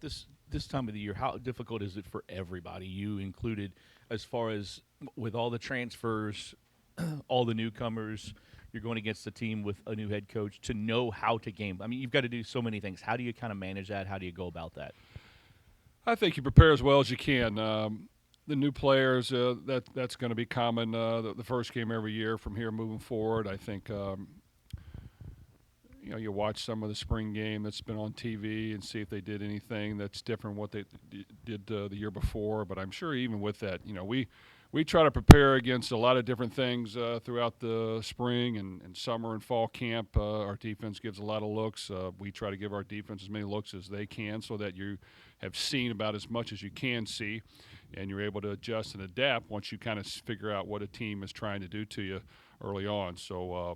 this time of the year, how difficult is it for everybody, you included, as far as with all the transfers, all the newcomers, you're going against a team with a new head coach to know how to game. I mean, you've got to do so many things. How do you kind of manage that? How do you go about that? I think you prepare as well as you can. The new players, that's going to be common. The first game every year from here moving forward. I think you watch some of the spring game that's been on TV and see if they did anything that's different from what they did the year before. But I'm sure even with that, we try to prepare against a lot of different things throughout the spring and summer and fall camp. Our defense gives a lot of looks. We try to give our defense as many looks as they can so that you have seen about as much as you can see, and you're able to adjust and adapt once you kind of figure out what a team is trying to do to you early on. So,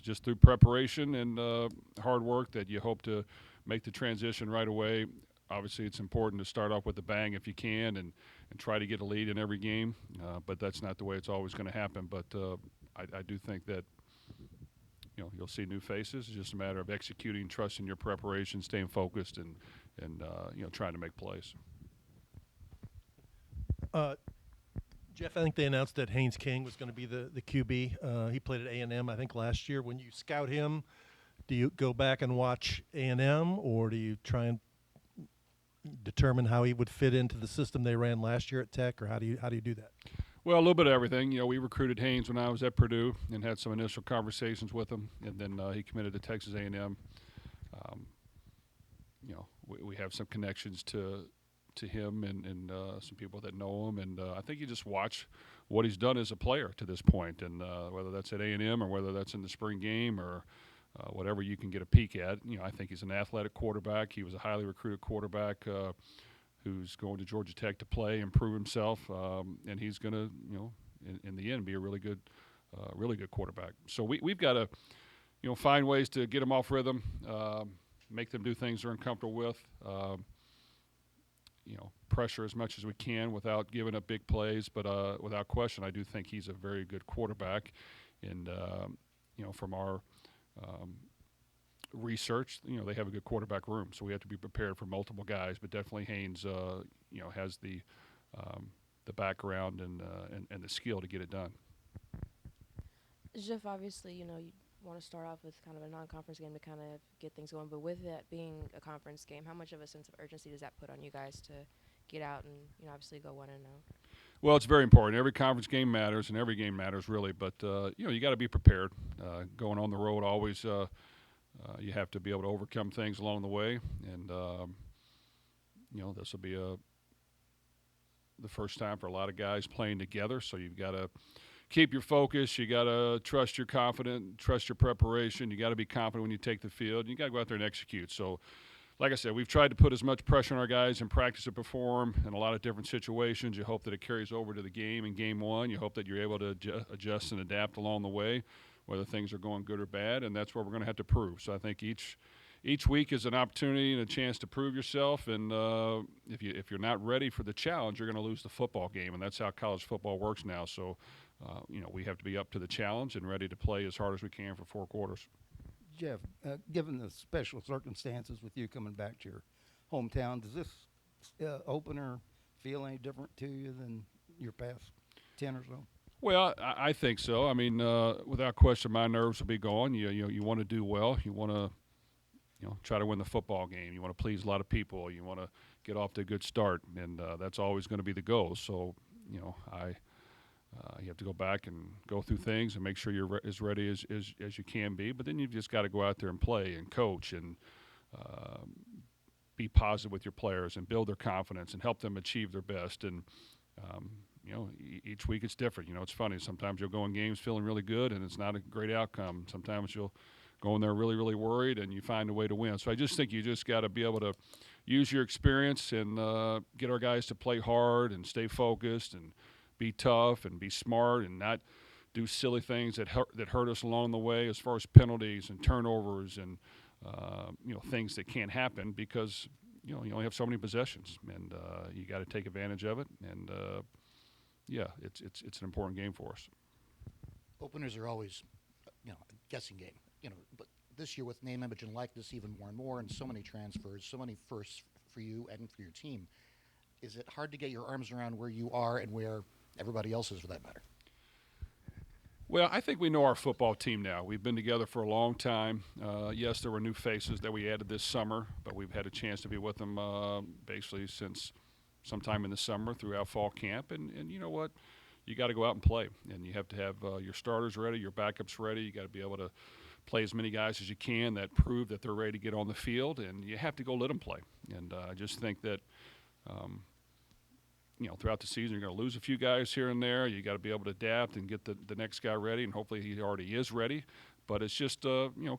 just through preparation and hard work that you hope to make the transition right away. Obviously, it's important to start off with a bang if you can and try to get a lead in every game, but that's not the way it's always going to happen. But I do think that you'll see new faces. It's just a matter of executing, trusting your preparation, staying focused, and trying to make plays. Jeff, I think they announced that Haynes King was going to be the QB. He played at A&M, I think, last year. When you scout him, do you go back and watch A&M, or do you try and determine how he would fit into the system they ran last year at Tech, or how do you do that? Well, a little bit of everything. We recruited Haynes when I was at Purdue and had some initial conversations with him, and then he committed to Texas A&M. We have some connections to him and some people that know him, and I think you just watch what he's done as a player to this point, and whether that's at A&M or whether that's in the spring game or whatever you can get a peek at. I think he's an athletic quarterback. He was a highly recruited quarterback who's going to Georgia Tech to play and prove himself, and he's going to, in the end, be a really good quarterback. So we've got to, find ways to get them off rhythm, make them do things they're uncomfortable with. Pressure as much as we can without giving up big plays. But without question, I do think he's a very good quarterback. And, from our research, they have a good quarterback room. So we have to be prepared for multiple guys. But definitely Haynes, has the background and the skill to get it done. Jeff, obviously, you want to start off with kind of a non-conference game to kind of get things going. But with that being a conference game, how much of a sense of urgency does that put on you guys to get out and, obviously go 1-0? Well, it's very important. Every conference game matters, and every game matters really. But, you got to be prepared. Going on the road always you have to be able to overcome things along the way. And, this will be the first time for a lot of guys playing together. So you've got to keep your focus. You got to trust your confidence, trust your preparation. You got to be confident when you take the field. You got to go out there and execute. So, like I said, we've tried to put as much pressure on our guys in practice to perform in a lot of different situations. You hope that it carries over to the game in game one. You hope that you're able to adjust and adapt along the way, whether things are going good or bad, and that's what we're going to have to prove. So I think each week is an opportunity and a chance to prove yourself. And if you're not ready for the challenge, you're going to lose the football game, and that's how college football works now. So, we have to be up to the challenge and ready to play as hard as we can for 4 quarters. Jeff, given the special circumstances with you coming back to your hometown, does this opener feel any different to you than your past 10 or so? Well, I think so. I mean, without question, my nerves will be gone. You want to do well. You want to, try to win the football game. You want to please a lot of people. You want to get off to a good start, and that's always going to be the goal. So, you have to go back and go through things and make sure you're as ready as you can be. But then you've just got to go out there and play and coach and be positive with your players and build their confidence and help them achieve their best. And, each week it's different. It's funny. Sometimes you'll go in games feeling really good and it's not a great outcome. Sometimes you'll go in there really, really worried and you find a way to win. So I just think you just got to be able to use your experience and get our guys to play hard and stay focused and be tough and be smart and not do silly things that hurt us along the way as far as penalties and turnovers and things that can't happen because you only have so many possessions and you got to take advantage of it. And it's an important game for us. Openers are always a guessing game, but this year with name, image, and likeness even more and more, and so many transfers, so many for you and for your team. Is it hard to get your arms around where you are and where everybody else is, for that matter? Well, I think we know our football team now. We've been together for a long time. Yes, there were new faces that we added this summer, but we've had a chance to be with them basically since sometime in the summer throughout fall camp. And you know what? You got to go out and play, and you have to have your starters ready, your backups ready. You got to be able to play as many guys as you can that prove that they're ready to get on the field, and you have to go let them play. And I just think that throughout the season, you're going to lose a few guys here and there. You got to be able to adapt and get the next guy ready, and hopefully he already is ready. But it's just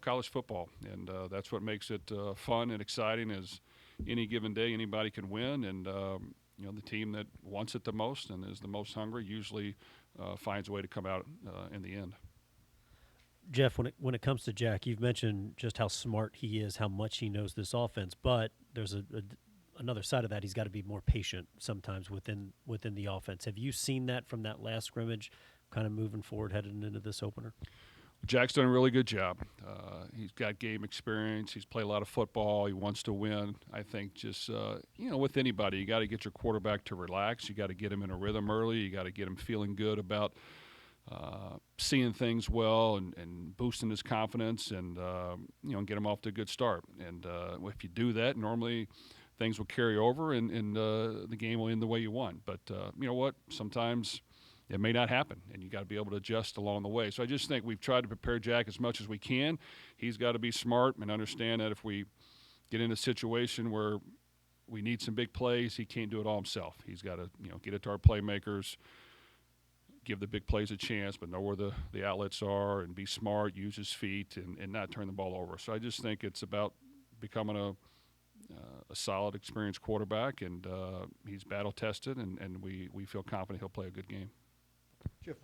college football, and that's what makes it fun and exciting. Is any given day anybody can win, and the team that wants it the most and is the most hungry usually finds a way to come out in the end. Jeff, when it comes to Jack, you've mentioned just how smart he is, how much he knows this offense, but there's another side of that. He's got to be more patient sometimes within the offense. Have you seen that from that last scrimmage, kind of moving forward, heading into this opener? Jack's done a really good job. He's got game experience. He's played a lot of football. He wants to win. I think just, with anybody, you got to get your quarterback to relax. You got to get him in a rhythm early. You got to get him feeling good about seeing things well and boosting his confidence and, get him off to a good start. And if you do that, normally things will carry over and the game will end the way you want. But you know what? Sometimes it may not happen, and you got to be able to adjust along the way. So I just think we've tried to prepare Jack as much as we can. He's got to be smart and understand that if we get in a situation where we need some big plays, he can't do it all himself. He's got to, get it to our playmakers, give the big plays a chance, but know where the outlets are and be smart, use his feet, and not turn the ball over. So I just think it's about becoming a solid, experienced quarterback, and he's battle-tested, and we feel confident he'll play a good game. Jeff,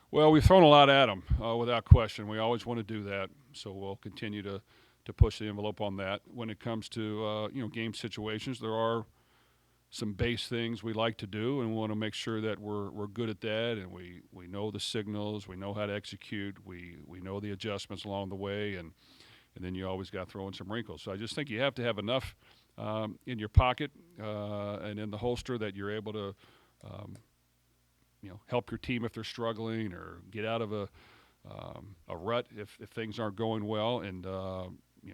Well, we've thrown a lot at them, without question. We always want to do that, so we'll continue to push the envelope on that. When it comes to game situations, there are some base things we like to do, and we want to make sure that we're good at that, and we know the signals, we know how to execute, we know the adjustments along the way, and then you always got to throw in some wrinkles. So I just think you have to have enough in your pocket and in the holster that you're able to help your team if they're struggling or get out of a rut if things aren't going well, and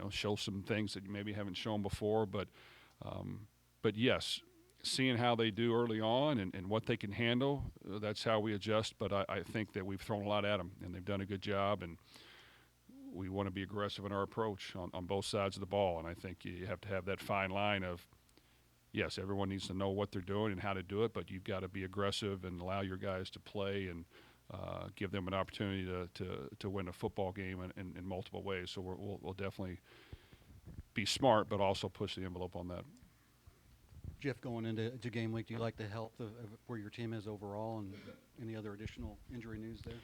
show some things that you maybe haven't shown before. But yes, seeing how they do early on and what they can handle, that's how we adjust. But I think that we've thrown a lot at them, and they've done a good job, and we want to be aggressive in our approach on both sides of the ball. And I think you have to have that fine line of, yes, everyone needs to know what they're doing and how to do it, but you've got to be aggressive and allow your guys to play and give them an opportunity to win a football game in multiple ways. So we'll definitely be smart, but also push the envelope on that. Jeff, going into game week, do you like the health of where your team is overall, and any other additional injury news there?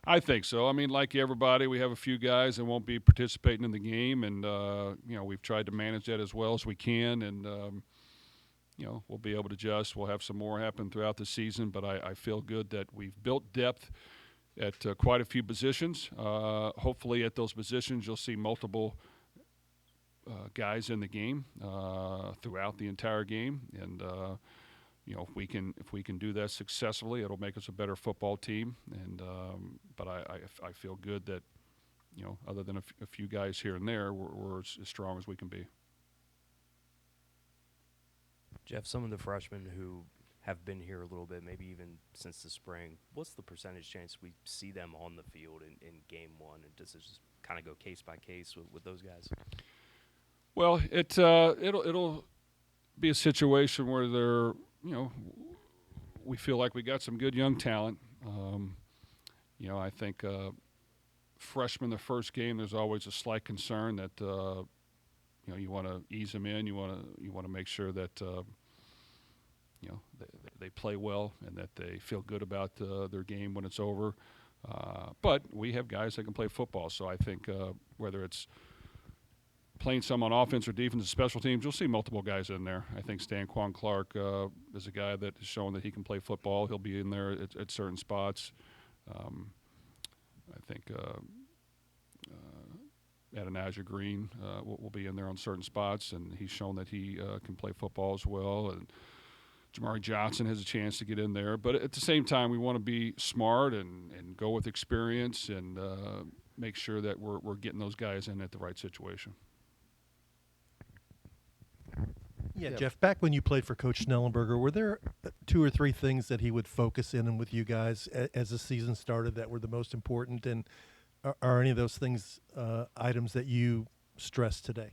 I think so. I mean, like everybody, we have a few guys that won't be participating in the game, and we've tried to manage that as well as we can, and we'll be able to adjust. We'll have some more happen throughout the season, but I feel good that we've built depth at quite a few positions. Hopefully at those positions you'll see multiple guys in the game throughout the entire game, and if we can do that successfully, it'll make us a better football team. And but I feel good that other than a few guys here and there, we're as strong as we can be. Jeff, some of the freshmen who have been here a little bit, maybe even since the spring, what's the percentage chance we see them on the field in game one? And does it just kind of go case by case with those guys? Well, it'll be a situation where they're, we feel like we got some good young talent. I think freshmen the first game, there's always a slight concern that you want to ease them in. You want to make sure that they play well and that they feel good about their game when it's over. But we have guys that can play football, so I think whether it's playing some on offense or defense and special teams, you'll see multiple guys in there. I think Stanquan Clark is a guy that has shown that he can play football. He'll be in there at certain spots. I think Adonijah Green will be in there on certain spots, and he's shown that he can play football as well. And Jamari Johnson has a chance to get in there. But at the same time, we want to be smart and go with experience and make sure that we're getting those guys in at the right situation. Yeah, Jeff, back when you played for Coach Snellenberger, were there 2 or 3 things that he would focus in with you guys as the season started that were the most important? And are any of those things items that you stress today?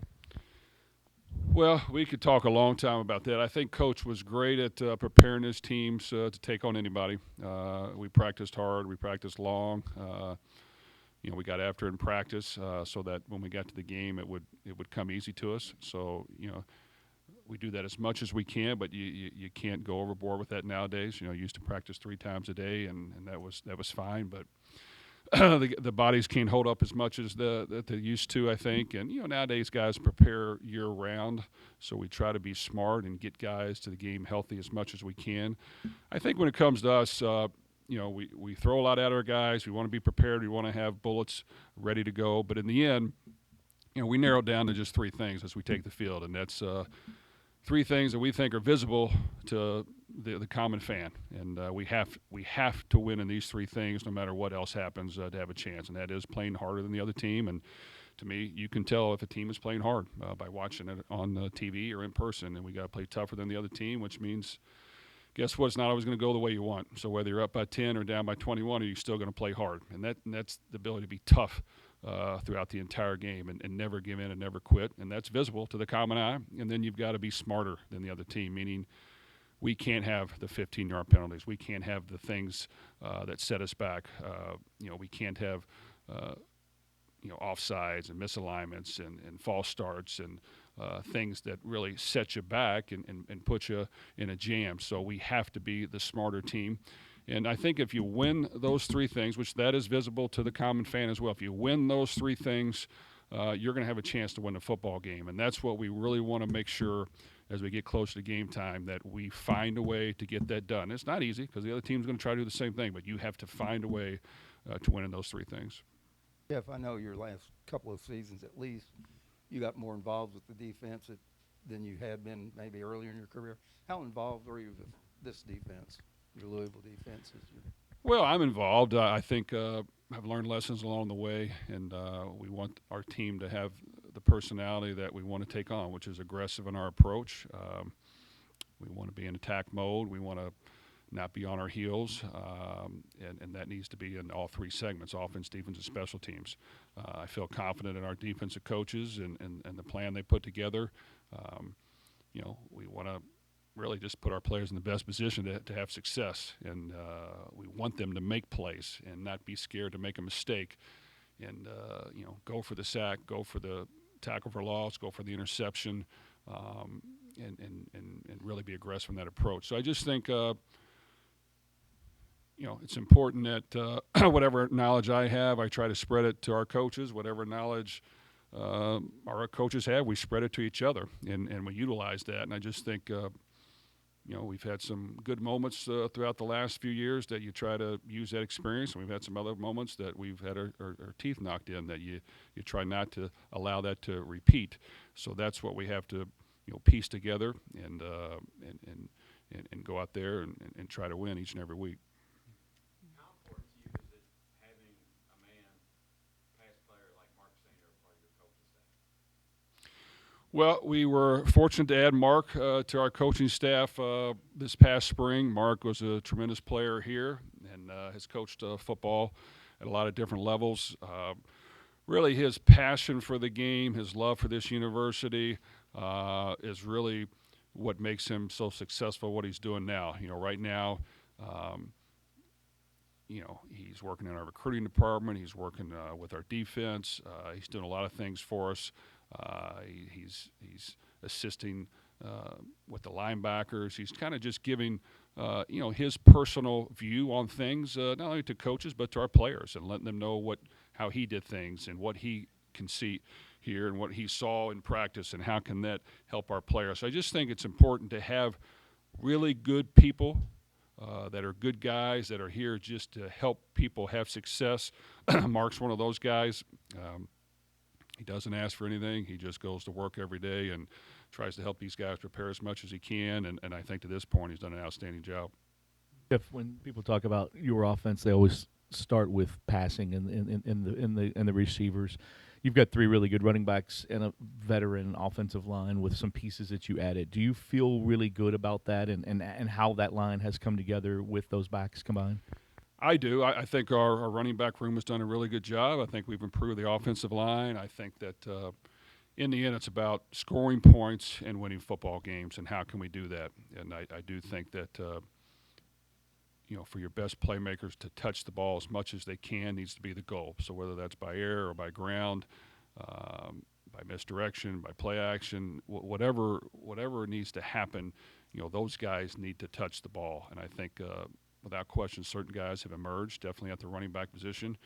Well, we could talk a long time about that. I think Coach was great at preparing his teams to take on anybody. We practiced hard. We practiced long. We got after it in practice so that when we got to the game, it would come easy to us. So, we do that as much as we can, but you can't go overboard with that nowadays. You used to practice 3 times a day, and that was fine. But the bodies can't hold up as much as that they used to, I think. And nowadays guys prepare year round, so we try to be smart and get guys to the game healthy as much as we can. I think when it comes to us, we throw a lot at our guys. We want to be prepared. We want to have bullets ready to go. But in the end, we narrow it down to just 3 things as we take the field, and that's 3 things that we think are visible to the common fan, and we have to win in these 3 things no matter what else happens to have a chance, and that is playing harder than the other team. And to me, you can tell if a team is playing hard by watching it on TV or in person, and we got to play tougher than the other team, which means guess what? It's not always going to go the way you want. So whether you're up by 10 or down by 21, you're still going to play hard, and that's the ability to be tough throughout the entire game and never give in and never quit, and that's visible to the common eye. And then you've got to be smarter than the other team, meaning we can't have the 15-yard penalties. We can't have the things that set us back. We can't have offsides and misalignments and false starts and things that really set you back and put you in a jam. So we have to be the smarter team. And I think if you win those 3 things, which that is visible to the common fan as well, if you win those 3 things, you're going to have a chance to win the football game. And that's what we really want to make sure as we get closer to game time, that we find a way to get that done. It's not easy because the other team's going to try to do the same thing, but you have to find a way to win in those 3 things. Jeff, I know your last couple of seasons at least, you got more involved with the defense than you had been maybe earlier in your career. How involved were you with this defense, your Louisville defense? Well, I'm involved. I think I've learned lessons along the way, and we want our team to have the personality that we want to take on, which is aggressive in our approach. We want to be in attack mode. We want to not be on our heels, and that needs to be in all 3 segments, offense, defense, and special teams. I feel confident in our defensive coaches and the plan they put together. We want to really just put our players in the best position to have success, and we want them to make plays and not be scared to make a mistake, and go for the sack, go for the tackle for loss, go for the interception, and really be aggressive in that approach. So I just think it's important that whatever knowledge I have, I try to spread it to our coaches. Whatever knowledge our coaches have, we spread it to each other, and we utilize that. And I just think we've had some good moments throughout the last few years that you try to use that experience, and we've had some other moments that we've had our teeth knocked in that you try not to allow that to repeat. So that's what we have to piece together and go out there and try to win each and every week. How important to you is it having a man, past player like Mark Sainer, part of your coaching staff? Well, we were fortunate to add Mark to our coaching staff this past spring. Mark was a tremendous player here and has coached football at a lot of different levels. Really, his passion for the game, his love for this university is really what makes him so successful, what he's doing now. Right now, he's working in our recruiting department. He's working with our defense. He's doing a lot of things for us. He's assisting with the linebackers. He's kind of just giving his personal view on things, not only to coaches but to our players, and letting them know how he did things and what he can see here and what he saw in practice and how can that help our players. So I just think it's important to have really good people that are good guys that are here just to help people have success. Mark's one of those guys. He doesn't ask for anything. He just goes to work every day and tries to help these guys prepare as much as he can. And I think to this point he's done an outstanding job. Jeff, when people talk about your offense, they always start with passing and the receivers. You've got 3 really good running backs and a veteran offensive line with some pieces that you added. Do you feel really good about that and how that line has come together with those backs combined? I do. I think our running back room has done a really good job. I think we've improved the offensive line. I think that in the end it's about scoring points and winning football games, and how can we do that? And I do think that for your best playmakers to touch the ball as much as they can needs to be the goal. So whether that's by air or by ground, by misdirection, by play action, whatever needs to happen, those guys need to touch the ball. And I think without question, certain guys have emerged, definitely at the running back position,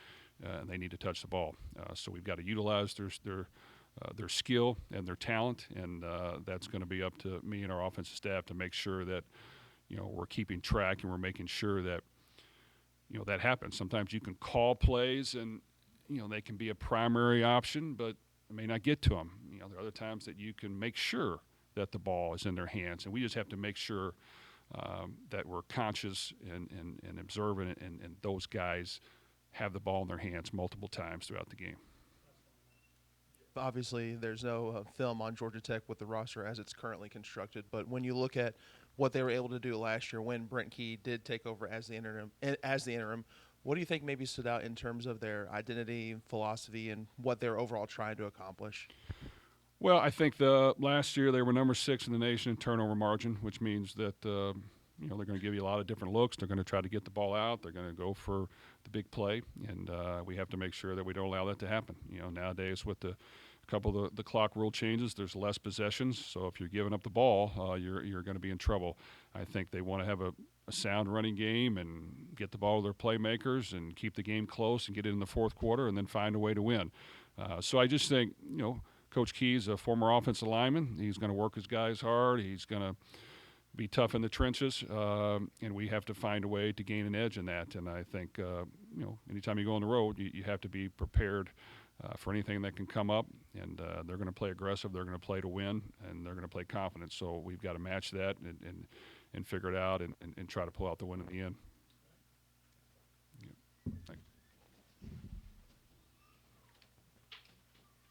and they need to touch the ball. So we've got to utilize their skill and their talent, and that's going to be up to me and our offensive staff to make sure that we're keeping track and we're making sure that that happens. Sometimes you can call plays and they can be a primary option, but it may not get to them. There are other times that you can make sure that the ball is in their hands, and we just have to make sure that we're conscious and observant, and those guys have the ball in their hands multiple times throughout the game. Obviously, there's no film on Georgia Tech with the roster as it's currently constructed, but when you look at what they were able to do last year when Brent Key did take over as the interim, what do you think maybe stood out in terms of their identity, philosophy, and what they're overall trying to accomplish? Well, I think the last year they were number 6 in the nation in turnover margin, which means that they're going to give you a lot of different looks. They're going to try to get the ball out. They're going to go for the big play, and we have to make sure that we don't allow that to happen. Nowadays with a couple of the clock rule changes, there's less possessions. So if you're giving up the ball, you're going to be in trouble. I think they want to have a sound running game and get the ball to their playmakers and keep the game close and get it in the fourth quarter and then find a way to win. So I just think, Coach Key's a former offensive lineman. He's going to work his guys hard. He's going to be tough in the trenches, and we have to find a way to gain an edge in that. And I think, anytime you go on the road, you have to be prepared for anything that can come up. And they're going to play aggressive. They're going to play to win, and they're going to play confident. So we've got to match that and figure it out and try to pull out the win in the end. Yeah. Thank you.